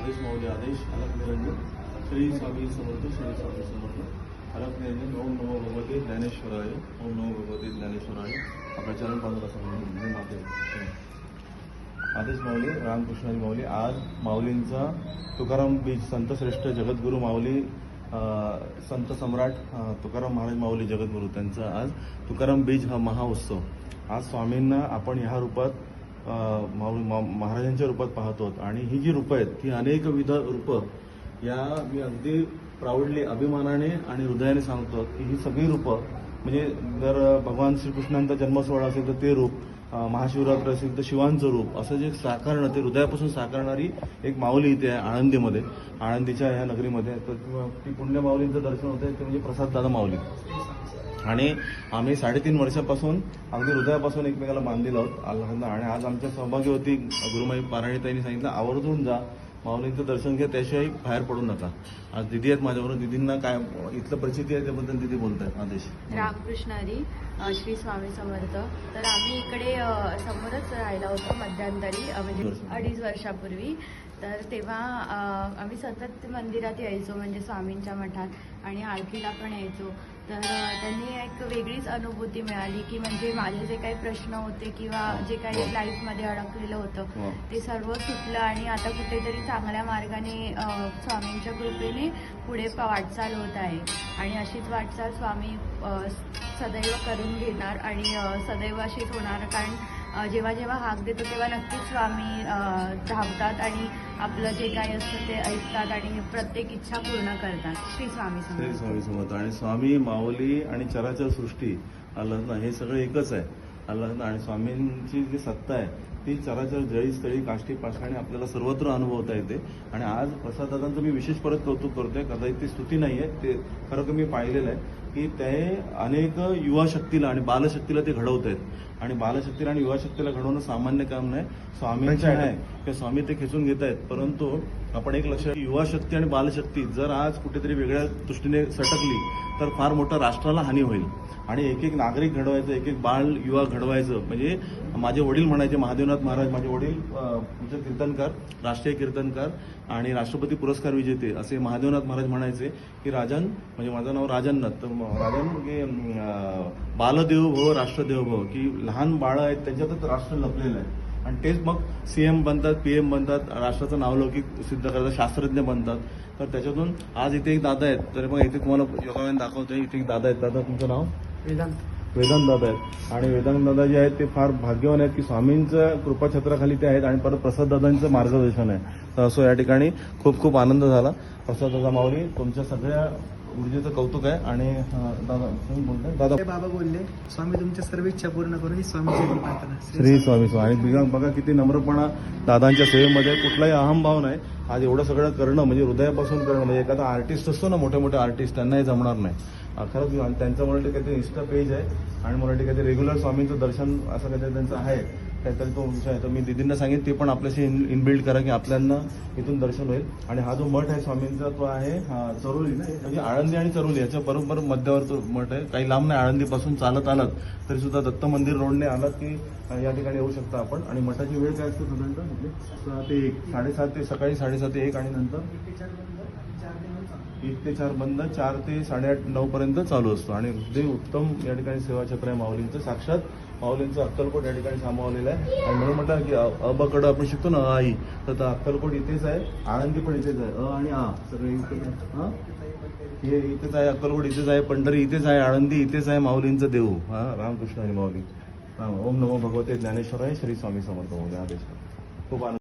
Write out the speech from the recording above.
आदेश माऊली आदेश अलग निरंजन श्री स्वामी समर्थ श्री स्वामी समर्थ अलग निरंजन ओम नमो भगवते ज्ञानेश्वराय ओम नमो भगवते ज्ञानेश्वराय आपल्या चरण पांडुरा समोर आदेश माऊली रामकृष्णाजी माऊली आज माऊलींचा तुकाराम बीज संतश्रेष्ठ जगद्गुरू माऊली संत सम्राट तुकाराम महाराज माऊली जगद्गुरू त्यांचा आज तुकाराम बीज हा महाउत्सव आज स्वामींना आपण ह्या रूपात महाराजांच्या रूपात पाहतो आणि ही जी रूपं आहेत ती अनेकविध रूपं या मी अगदी प्राऊडली अभिमानाने आणि हृदयाने सांगतो की ही सगळी रूपं म्हणजे जर भगवान श्रीकृष्णांचा जन्मसोहळा असेल तर ते रूप महाशिवरात्र असेल तर शिवांचं रूप असं जे साकारणं ते हृदयापासून साकारणारी एक माऊली इथे आहे आळंदीमध्ये आळंदीच्या ह्या नगरीमध्ये तर ती पुण्य माऊलींचं दर्शन होतं ते म्हणजे प्रसाददादा माऊली आणि आम्ही 3.5 वर्षापासून अगदी हृदयापासून एकमेकाला बांधलेलो आहोत आणि आज आमच्या सहभागी होती गुरुमाई पारायणीताईंनी सांगितलं आवर्जून जा माऊलींचं दर्शन घ्या त्याशिवाय बाहेर पडू नका. आज दिदी आहेत माझ्याबरोबर दिदींना काय इथलं प्रचिती आहे त्याबद्दल दिदी बोलतायत. आदेश रामकृष्ण हरी श्री स्वामी समर्थ. तर आम्ही इकडे समोरच राहिला होतो मध्यंतरी म्हणजे 2.5 वर्षापूर्वी. तर तेव्हा आम्ही सतत मंदिरात यायचो म्हणजे स्वामींच्या मठात आणि आरतीला पण यायचो. तर त्यांनी एक वेगळीच अनुभूती मिळाली की म्हणजे माझे जे काही प्रश्न होते किंवा जे काही लाईफमध्ये अडकलेलं होतं ते सर्व सुटलं आणि आता कुठेतरी चांगल्या मार्गाने स्वामींच्या कृपेने पुढे वाटचाल होत आहे आणि अशीच वाटचाल स्वामी सदैव करून घेणार आणि सदैव अशीच होणार. कारण जेव्हा जेव्हा हाक देतो तेव्हा नक्कीच स्वामी धावतात आणि आपलं जे काही असतं ते ऐकतात आणि प्रत्येक इच्छा पूर्ण करतात. श्री स्वामी समर्थ. श्री स्वामी समर्थ. आणि स्वामी माऊली आणि चराचर सृष्टी आलं ना हे सगळं एकच आहे आलं ना. आणि स्वामींची जी सत्ता आहे ती चराचर जळी स्थळी काष्टी पाषाणी आपल्याला सर्वत्र अनुभवता येते. आणि आज प्रसाददादांचं मी विशेष परत कौतुक करतोय कदाचित ती स्तुती नाही आहे ते खरं मी पाहिलेलं आहे की ते अनेक युवा शक्तीला आणि बालशक्तीला ते घडवत आहेत आणि बालशक्तीला आणि युवा शक्तीला घडवणं सामान्य काम नाही. स्वामींचं आहे की स्वामी ते खेचून घेत आहेत परंतु आपण एक लक्षात युवा शक्ती आणि बालशक्ती जर आज कुठेतरी वेगळ्या दृष्टीने सटकली तर फार मोठा राष्ट्राला हानी होईल. आणि एक एक नागरिक घडवायचं एक एक बाल युवा घडवायचं म्हणजे माझे वडील म्हणायचे महादेवनाथ महाराज माझे वडील पूज्य कीर्तनकार राष्ट्रीय कीर्तनकार आणि राष्ट्रपती पुरस्कार विजेते असे महादेवनाथ महाराज म्हणायचे की राजन म्हणजे माझं नाव राजननाथ तर राजन की बालदेव भव राष्ट्रदेव भव की लहान बाळं आहेत त्यांच्यातच राष्ट्र लपलेलं आहे आणि तेच मग सीएम बनतात पीएम बनतात राष्ट्राचं नावलौकिक सिद्ध करतात शास्त्रज्ञ बनतात. तर त्याच्यातून आज इथे एक दादा आहेत तर मग इथे तुम्हाला योगावेन दाखवतोय इथे एक दादा आहेत. दादा तुमचं नाव? वेदांत दादा आहेत. आणि वेदांत दादा जे आहेत ते फार भाग्यवान आहेत की स्वामींच्या कृपाछत्राखाली ते आहेत आणि परत प्रसाद दादांचं मार्गदर्शन आहे. तर असं या ठिकाणी खूप खूप आनंद झाला. प्रसाद दादा माऊली तुमच्या सगळ्या ऊर्जेचं कौतुक आहे. आणि दादा तुम्ही बोलताय दादा बाबा बोलले स्वामी तुमच्या सर्व इच्छा पूर्ण करून स्वामीची प्रार्थना. श्री स्वामी स्वामी. आणि बघा किती नम्रपणा दादांच्या सेवेमध्ये कुठलाही अहमभाव नाही. आज एवढं सगळं करणं म्हणजे हृदयापासून करणं म्हणजे एखादा आर्टिस्ट असतो ना मोठे मोठे आर्टिस्ट त्यांना हे जमणार नाही खरंच. आणि त्यांचं मला काहीतरी इन्स्टा पेज आहे आणि मला काहीतरी रेग्युलर स्वामींचं दर्शन असं काहीतरी त्यांचं आहे काहीतरी तो विषय आहे. तर मी दिदींना सांगेन ते पण आपल्याशी इनबिल्ड करा की आपल्याला इथून दर्शन होईल. आणि हा जो मठ आहे स्वामींचा तो आहे चरोली म्हणजे आळंदी आणि चरोली याच्या बरोबर मध्यावर तो मठ आहे. काही लांब नाही आळंदीपासून चालत आलात तरी सुद्धा दत्त मंदिर रोडने आलात की या ठिकाणी येऊ शकता आपण. आणि मठाची वेळ काय असते साधारणतः 6 ते 1 7:30 ते सकाळी 7:30 ते 1 आणि नंतर 1 ते 4 बंद 4 ते 8:30 9 पर्यंत चालू असतो. आणि अगदी उत्तम या ठिकाणी सेवाछत्र आहे माऊलींचं साक्षात माऊलींचं अक्कलकोट या ठिकाणी सामावलेलं आहे. आणि म्हणून म्हटलं की अबकडं आपण शिकतो ना आई तर अक्कलकोट इथेच आहे आळंदी पण इथेच आहे आणि सगळे हे इथेच आहे अक्कलकोट इथेच आहे पंढरी इथेच आहे आळंदी इथेच आहे माऊलींचं देऊ रामकृष्ण आणि माऊली. ओम नमो भगवते ज्ञानेश्वराय श्री स्वामी समर्थ. आदेश खूप आनंद.